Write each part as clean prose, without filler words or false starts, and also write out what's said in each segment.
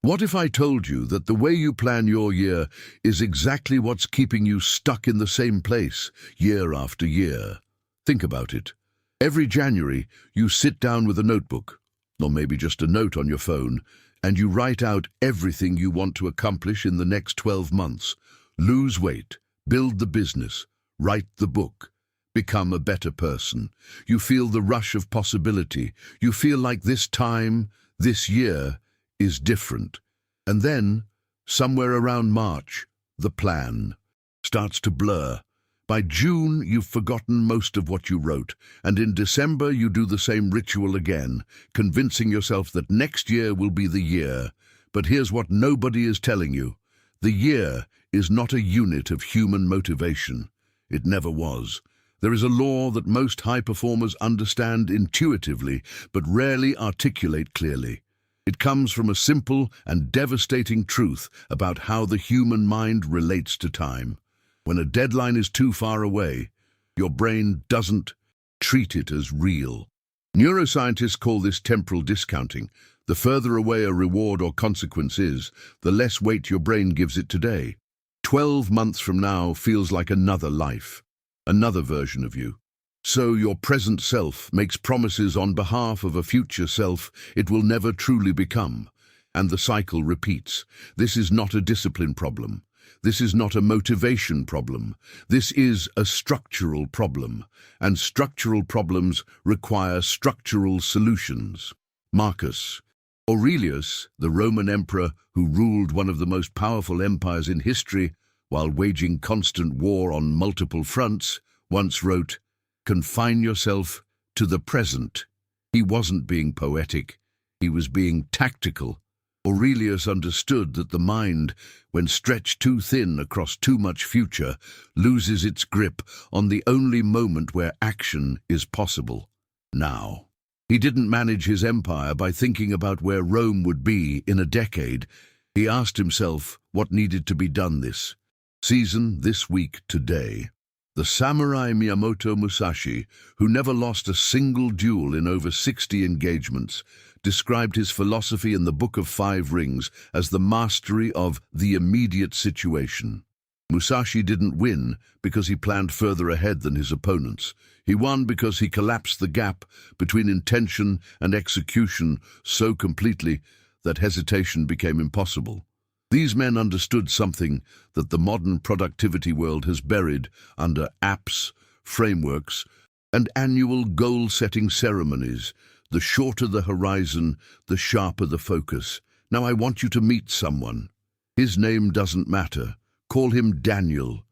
What if I told you that the way you plan your year is exactly what's keeping you stuck in the same place, year after year? Think about it. Every January, you sit down with a notebook, or maybe just a note on your phone, and you write out everything you want to accomplish in the next 12 months. Lose weight, build the business, write the book, become a better person. You feel the rush of possibility. You feel like this time, this year, is different. And then, somewhere around March, the plan starts to blur. By June, you've forgotten most of what you wrote, and in December you do the same ritual again, convincing yourself that next year will be the year. But here's what nobody is telling you. The year is not a unit of human motivation. It never was. There is a law that most high performers understand intuitively, but rarely articulate clearly. It comes from a simple and devastating truth about how the human mind relates to time. When a deadline is too far away, your brain doesn't treat it as real. Neuroscientists call this temporal discounting. The further away a reward or consequence is, the less weight your brain gives it today. 12 months from now feels like another life, another version of you. So your present self makes promises on behalf of a future self it will never truly become. And the cycle repeats. This is not a discipline problem. This is not a motivation problem. This is a structural problem. And structural problems require structural solutions. Marcus Aurelius, the Roman emperor who ruled one of the most powerful empires in history while waging constant war on multiple fronts, once wrote, "Confine yourself to the present." He wasn't being poetic. He was being tactical. Aurelius understood that the mind, when stretched too thin across too much future, loses its grip on the only moment where action is possible, now. He didn't manage his empire by thinking about where Rome would be in a decade. He asked himself what needed to be done this season, this week, today. The samurai Miyamoto Musashi, who never lost a single duel in over 60 engagements, described his philosophy in the Book of Five Rings as the mastery of the immediate situation. Musashi didn't win because he planned further ahead than his opponents. He won because he collapsed the gap between intention and execution so completely that hesitation became impossible. These men understood something that the modern productivity world has buried under apps, frameworks, and annual goal-setting ceremonies. The shorter the horizon, the sharper the focus. Now I want you to meet someone. His name doesn't matter. Call him Daniel.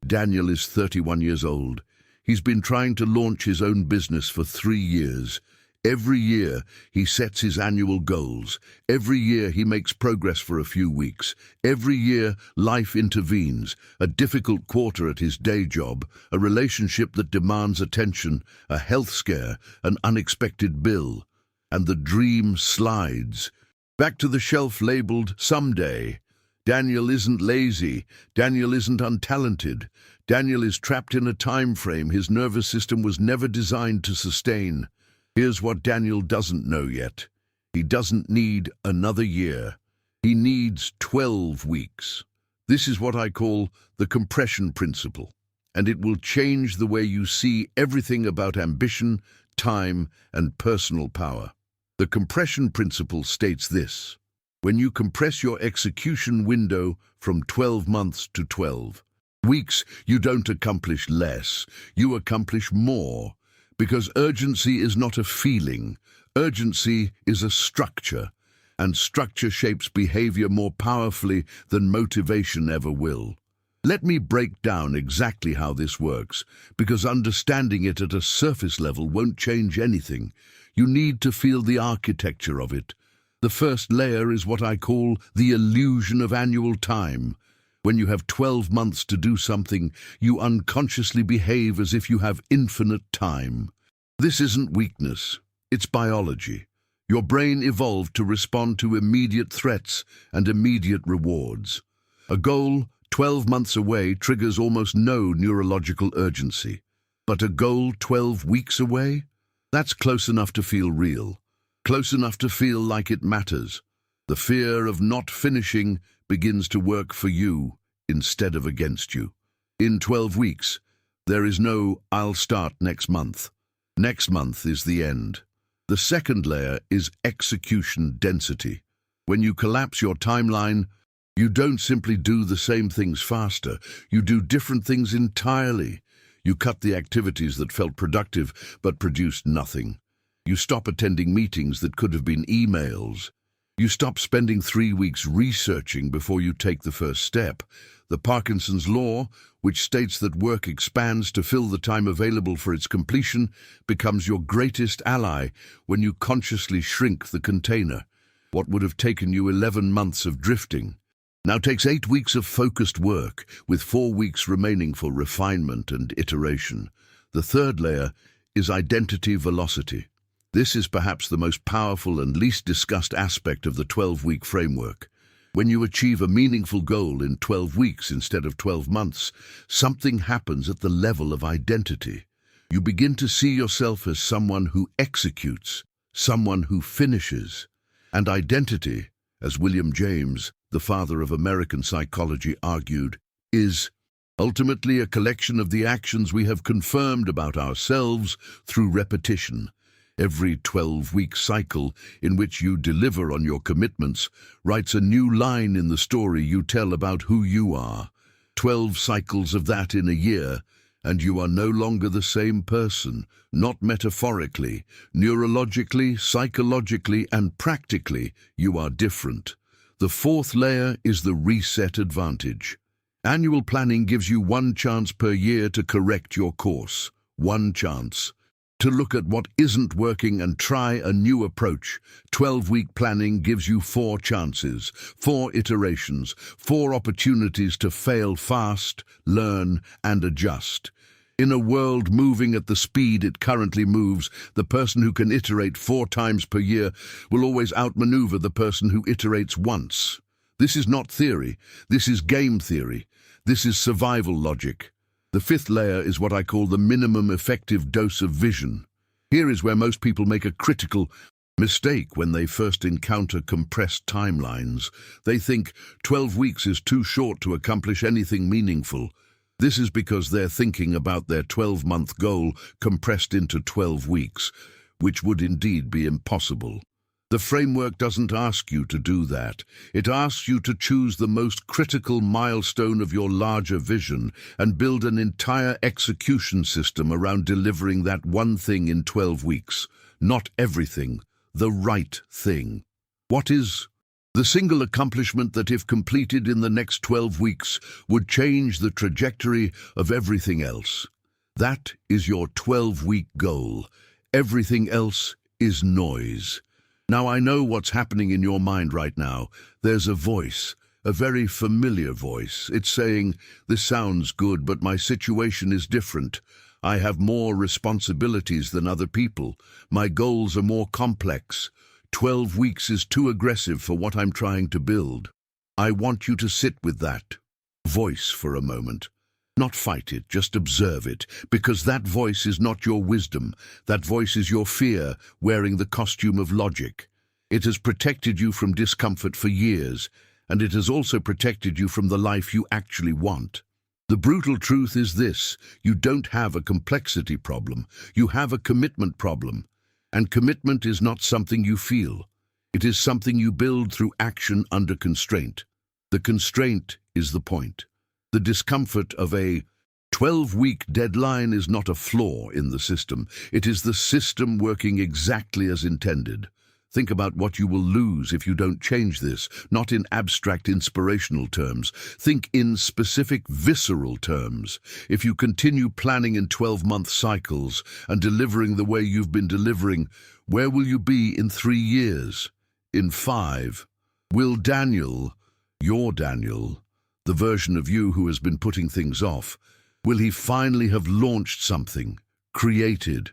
Daniel is 31 years old. He's been trying to launch his own business for 3 years. Every year, he sets his annual goals. Every year, he makes progress for a few weeks. Every year, life intervenes. A difficult quarter at his day job, a relationship that demands attention, a health scare, an unexpected bill. And the dream slides back to the shelf labeled someday. Daniel isn't lazy. Daniel isn't untalented. Daniel is trapped in a time frame his nervous system was never designed to sustain. Here's what Daniel doesn't know yet. He doesn't need another year. He needs 12 weeks. This is what I call the compression principle, and it will change the way you see everything about ambition, time, and personal power. The compression principle states this: when you compress your execution window from 12 months to 12 weeks, you don't accomplish less, you accomplish more. Because urgency is not a feeling, urgency is a structure, and structure shapes behavior more powerfully than motivation ever will. Let me break down exactly how this works, because understanding it at a surface level won't change anything. You need to feel the architecture of it. The first layer is what I call the illusion of annual time. When you have 12 months to do something, you unconsciously behave as if you have infinite time. This isn't weakness, it's biology. Your brain evolved to respond to immediate threats and immediate rewards. A goal 12 months away triggers almost no neurological urgency. But a goal 12 weeks away? That's close enough to feel real. Close enough to feel like it matters. The fear of not finishing begins to work for you instead of against you. In 12 weeks, there is no "I'll start next month." Next month is the end. The second layer is execution density. When you collapse your timeline, you don't simply do the same things faster, you do different things entirely. You cut the activities that felt productive but produced nothing. You stop attending meetings that could have been emails. You stop spending 3 weeks researching before you take the first step. The Parkinson's law, which states that work expands to fill the time available for its completion, becomes your greatest ally when you consciously shrink the container. What would have taken you 11 months of drifting now takes 8 weeks of focused work, with 4 weeks remaining for refinement and iteration. The third layer is identity velocity. This is perhaps the most powerful and least discussed aspect of the 12-week framework. When you achieve a meaningful goal in 12 weeks instead of 12 months, something happens at the level of identity. You begin to see yourself as someone who executes, someone who finishes. And identity, as William James, the father of American psychology, argued, is ultimately a collection of the actions we have confirmed about ourselves through repetition. Every 12-week cycle in which you deliver on your commitments writes a new line in the story you tell about who you are. 12 cycles of that in a year, and you are no longer the same person, not metaphorically, neurologically, psychologically, and practically, you are different. The fourth layer is the reset advantage. Annual planning gives you 1 chance per year to correct your course. 1 chance to look at what isn't working and try a new approach. 12-week planning gives you 4 chances, 4 iterations, 4 opportunities to fail fast, learn, and adjust. In a world moving at the speed it currently moves, the person who can iterate 4 times per year will always outmaneuver the person who iterates once. This is not theory. This is game theory. This is survival logic. The fifth layer is what I call the minimum effective dose of vision. Here is where most people make a critical mistake when they first encounter compressed timelines. They think 12 weeks is too short to accomplish anything meaningful. This is because they're thinking about their 12-month goal compressed into 12 weeks, which would indeed be impossible. The framework doesn't ask you to do that. It asks you to choose the most critical milestone of your larger vision and build an entire execution system around delivering that one thing in 12 weeks. Not everything, the right thing. What is the single accomplishment that, if completed in the next 12 weeks, would change the trajectory of everything else? That is your 12-week goal. Everything else is noise. Now, I know what's happening in your mind right now. There's a voice, a very familiar voice. It's saying, "This sounds good, but my situation is different. I have more responsibilities than other people. My goals are more complex. 12 weeks is too aggressive for what I'm trying to build." I want you to sit with that voice for a moment. Not fight it, just observe it, because that voice is not your wisdom. That voice is your fear, wearing the costume of logic. It has protected you from discomfort for years, and it has also protected you from the life you actually want. The brutal truth is this: you don't have a complexity problem, you have a commitment problem. And commitment is not something you feel. It is something you build through action under constraint. The constraint is the point. The discomfort of a 12-week deadline is not a flaw in the system. It is the system working exactly as intended. Think about what you will lose if you don't change this, not in abstract inspirational terms. Think in specific visceral terms. If you continue planning in 12-month cycles and delivering the way you've been delivering, where will you be in 3 years? In 5? Will Daniel, your Daniel, the version of you who has been putting things off, will he finally have launched something, created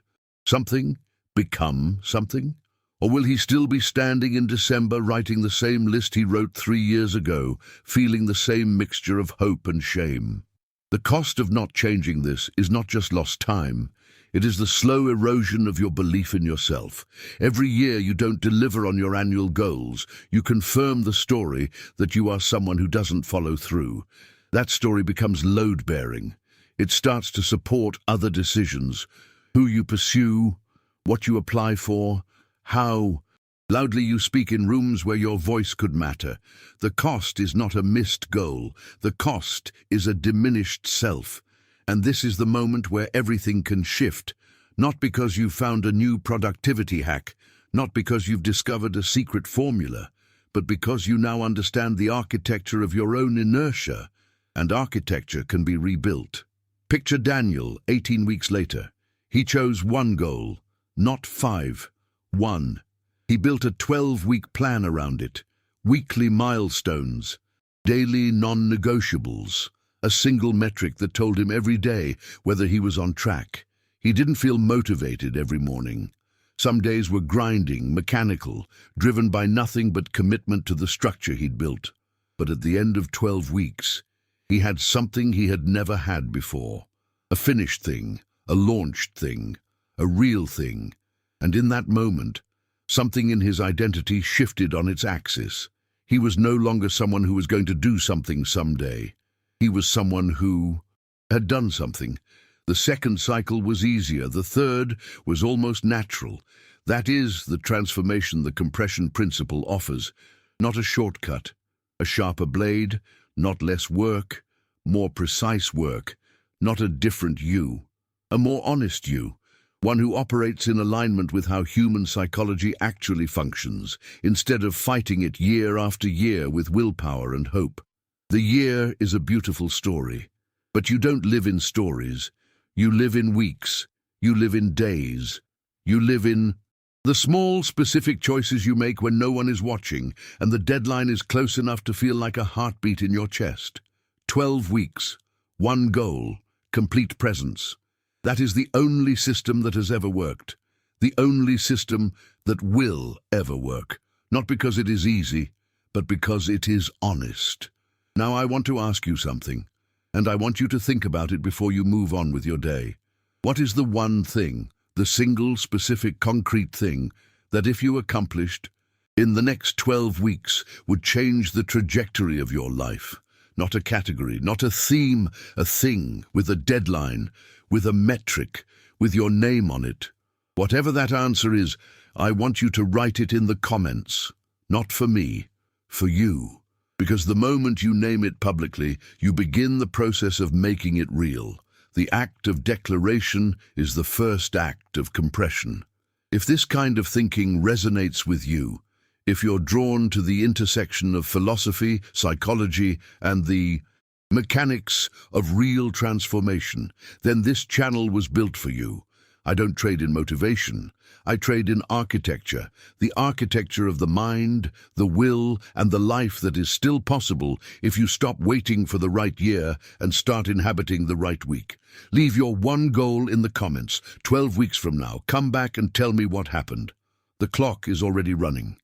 something, become something? Or will he still be standing in December writing the same list he wrote 3 years ago, feeling the same mixture of hope and shame? The cost of not changing this is not just lost time, It is the slow erosion of your belief in yourself. Every year you don't deliver on your annual goals. You confirm the story that you are someone who doesn't follow through. That story becomes load-bearing. It starts to support other decisions. Who you pursue, what you apply for, how loudly you speak in rooms where your voice could matter. The cost is not a missed goal. The cost is a diminished self. And this is the moment where everything can shift, not because you've found a new productivity hack, not because you've discovered a secret formula, but because you now understand the architecture of your own inertia, and architecture can be rebuilt. Picture Daniel, 18 weeks later. He chose one goal, not 5, 1. He built a 12-week plan around it, weekly milestones, daily non-negotiables, a single metric that told him every day whether he was on track. He didn't feel motivated every morning. Some days were grinding, mechanical, driven by nothing but commitment to the structure he'd built. But at the end of 12 weeks, he had something he had never had before. A finished thing, a launched thing, a real thing. And in that moment, something in his identity shifted on its axis. He was no longer someone who was going to do something someday. He was someone who had done something. The second cycle was easier. The third was almost natural. That is the transformation the compression principle offers. Not a shortcut, a sharper blade, not less work, more precise work, not a different you, a more honest you, one who operates in alignment with how human psychology actually functions, instead of fighting it year after year with willpower and hope. The year is a beautiful story, but you don't live in stories. You live in weeks, you live in days, you live in the small, specific choices you make when no one is watching and the deadline is close enough to feel like a heartbeat in your chest. 12 weeks, one goal, complete presence. That is the only system that has ever worked. The only system that will ever work. Not because it is easy, but because it is honest. Now I want to ask you something, and I want you to think about it before you move on with your day. What is the one thing, the single, specific, concrete thing, that if you accomplished, in the next 12 weeks, would change the trajectory of your life? Not a category, not a theme, a thing, with a deadline, with a metric, with your name on it. Whatever that answer is, I want you to write it in the comments. Not for me, for you. Because the moment you name it publicly, you begin the process of making it real. The act of declaration is the first act of compression. If this kind of thinking resonates with you, if you're drawn to the intersection of philosophy, psychology, and the mechanics of real transformation, then this channel was built for you. I don't trade in motivation. I trade in architecture, the architecture of the mind, the will, and the life that is still possible if you stop waiting for the right year and start inhabiting the right week. Leave your one goal in the comments. 12 weeks from now, come back and tell me what happened. The clock is already running.